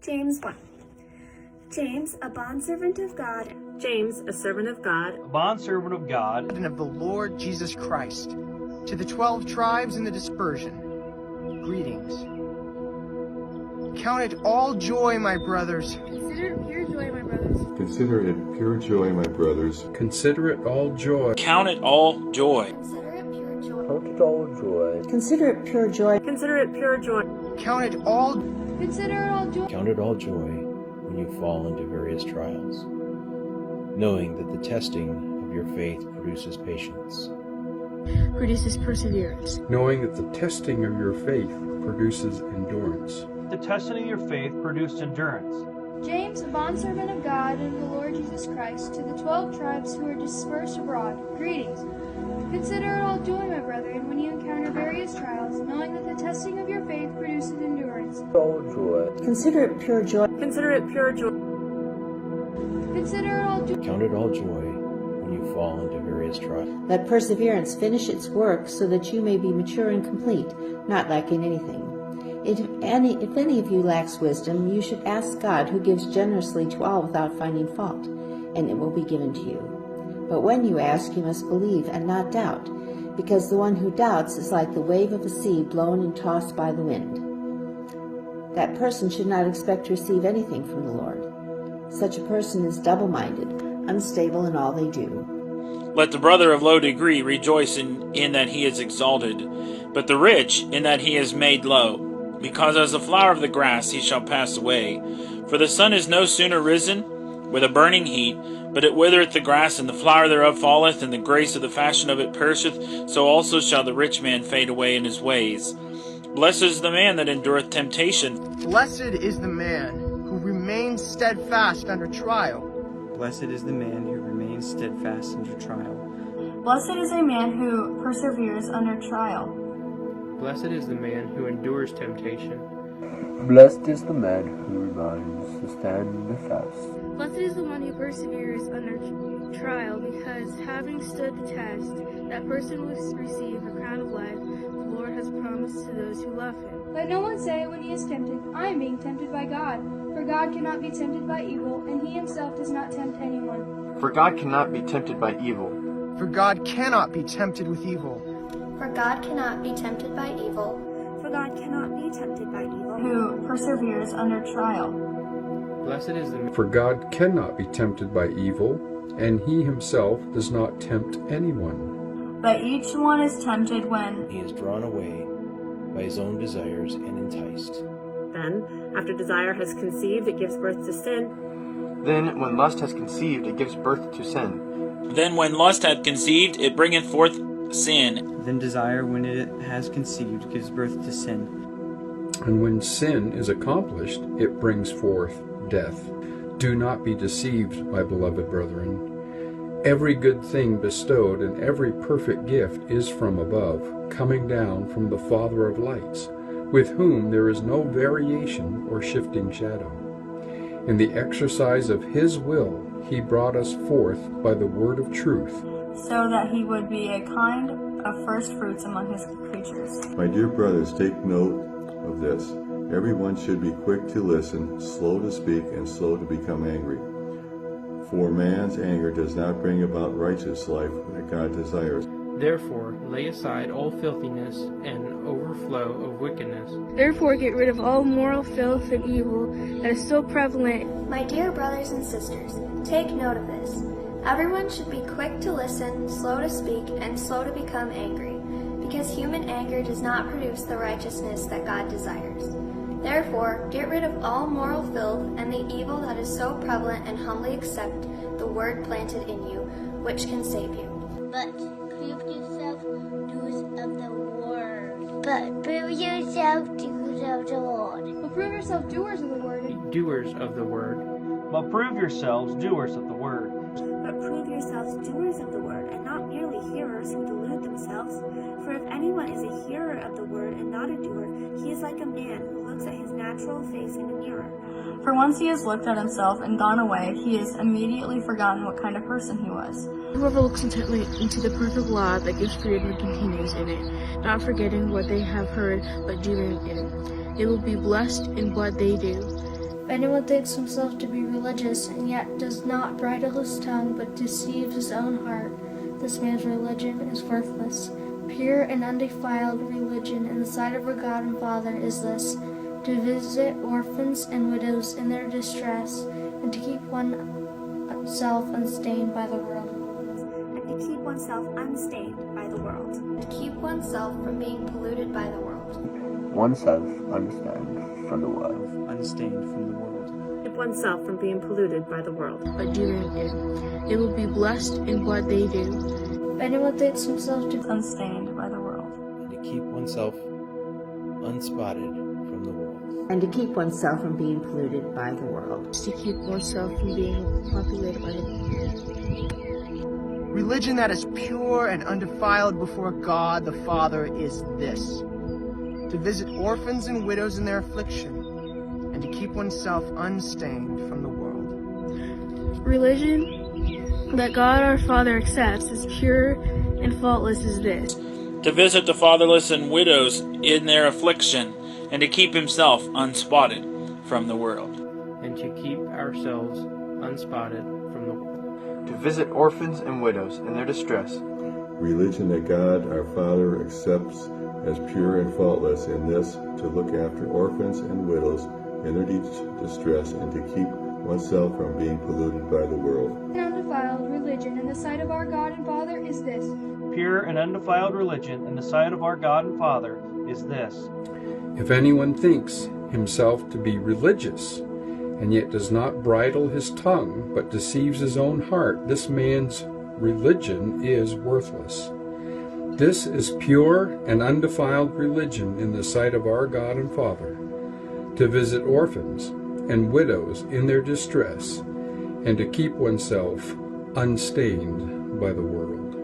James 1. James, a bondservant of God. James, a servant of God, a bondservant of God, and of the Lord Jesus Christ, to the 12 tribes in the dispersion, greetings. Count it all joy, my brothers. Consider it pure joy, my brothers. Consider it pure joy, my brothers. Consider it all joy. Count it all joy. Consider it pure joy. Count it all joy. Consider it pure joy. consider it pure joy. Count it all. Consider it all joy. Count it all joy when you fall into various trials, knowing that the testing of your faith produces patience. Produces perseverance. Knowing that the testing of your faith produces endurance. the testing of your faith produced endurance. James, a bondservant of God and of the Lord Jesus Christ, to the 12 tribes who are dispersed abroad, greetings. Consider it all joy, my brethren, when you encounter various trials, knowing that the testing of your faith produces endurance. All joy. Consider it pure joy. Consider it pure joy. Consider it all joy. Count it all joy when you fall into various trials. Let perseverance finish its work so that you may be mature and complete, not lacking anything. If any of you lacks wisdom, you should ask God, who gives generously to all without finding fault, and it will be given to you. But when you ask, you must believe and not doubt, because the one who doubts is like the wave of a sea blown and tossed by the wind. That person should not expect to receive anything from the Lord. Such a person is double-minded, unstable in all they do. Let the brother of low degree rejoice in that he is exalted, but the rich in that he is made low. Because as the flower of the grass he shall pass away. For the sun is no sooner risen with a burning heat, but it withereth the grass, and the flower thereof falleth, and the grace of the fashion of it perisheth. So also shall the rich man fade away in his ways. Blessed is the man that endureth temptation. Blessed is the man who remains steadfast under trial. Blessed is the man who remains steadfast under trial. Blessed is a man who perseveres under trial. Blessed is the man who endures temptation. Blessed is the man who remains to stand fast. Blessed is the one who perseveres under trial, because having stood the test, that person will receive a crown of life the Lord has promised to those who love him. Let no one say when he is tempted, I am being tempted by God. For God cannot be tempted by evil, and he himself does not tempt anyone. For God cannot be tempted by evil. For God cannot be tempted with evil. For God cannot be tempted by evil. For God cannot be tempted by evil. Who perseveres under trial. Blessed is the man. For God cannot be tempted by evil, and he himself does not tempt anyone. But each one is tempted when He is drawn away by his own desires and enticed. Then, after desire has conceived, it gives birth to sin. Then, when lust has conceived, it gives birth to sin. Then when lust hath conceived, it bringeth forth sin. Then desire, when it has conceived, gives birth to sin. And when sin is accomplished, it brings forth death. Do not be deceived, my beloved brethren. Every good thing bestowed and every perfect gift is from above, coming down from the Father of lights, with whom there is no variation or shifting shadow. In the exercise of his will, he brought us forth by the word of truth, so that he would be a kind of first fruits among his creatures. My dear brothers, take note of this. Everyone should be quick to listen, slow to speak, and slow to become angry. For man's anger does not bring about righteous life that God desires. Therefore, lay aside all filthiness and overflow of wickedness. Therefore, get rid of all moral filth and evil that is so prevalent. My dear brothers and sisters, take note of this. Everyone should be quick to listen, slow to speak, and slow to become angry, because human anger does not produce the righteousness that God desires. Therefore, get rid of all moral filth and the evil that is so prevalent, and humbly accept the word planted in you, which can save you. But prove yourself doers of the word. But prove yourself doers of the word. But prove yourself doers of the word. Doers of the word. But prove yourselves doers of the word. But prove yourselves doers of the word, and not merely hearers who delude themselves. For if anyone is a hearer of the word and not a doer, he is like a man who looks at his natural face in a mirror. For once he has looked at himself and gone away, he has immediately forgotten what kind of person he was. Whoever looks intently into the perfect law that gives freedom and continues in it, not forgetting what they have heard, but doing it, they will be blessed in what they do. If anyone thinks himself to be religious and yet does not bridle his tongue but deceives his own heart, this man's religion is worthless. Pure and undefiled religion in the sight of our God and Father is this, to visit orphans and widows in their distress, and to keep oneself unstained by the world. And to keep oneself unstained by the world. To keep oneself from being polluted by the world. Oneself unstained from the world. Unstained from the world. Keep oneself from being polluted by the world. By doing it, they will be blessed in what they do. If anyone thinks himself to be unstained by the world. And to keep oneself unspotted from the world. And to keep oneself from being polluted by the world. To keep oneself from being populated by the world. Religion that is pure and undefiled before God the Father is this, to visit orphans and widows in their affliction, and to keep oneself unstained from the world. Religion that God our Father accepts as pure and faultless is this, to visit the fatherless and widows in their affliction, and to keep himself unspotted from the world. And to keep ourselves unspotted from the world. To visit orphans and widows in their distress. Religion that God our Father accepts as pure and faultless in this, to look after orphans and widows in their distress, and to keep oneself from being polluted by the world. An undefiled religion in the sight of our God and Father is this. Pure and undefiled religion in the sight of our God and Father is this. If anyone thinks himself to be religious, and yet does not bridle his tongue, but deceives his own heart, this man's religion is worthless. This is pure and undefiled religion in the sight of our God and Father, to visit orphans and widows in their distress, and to keep oneself unstained by the world.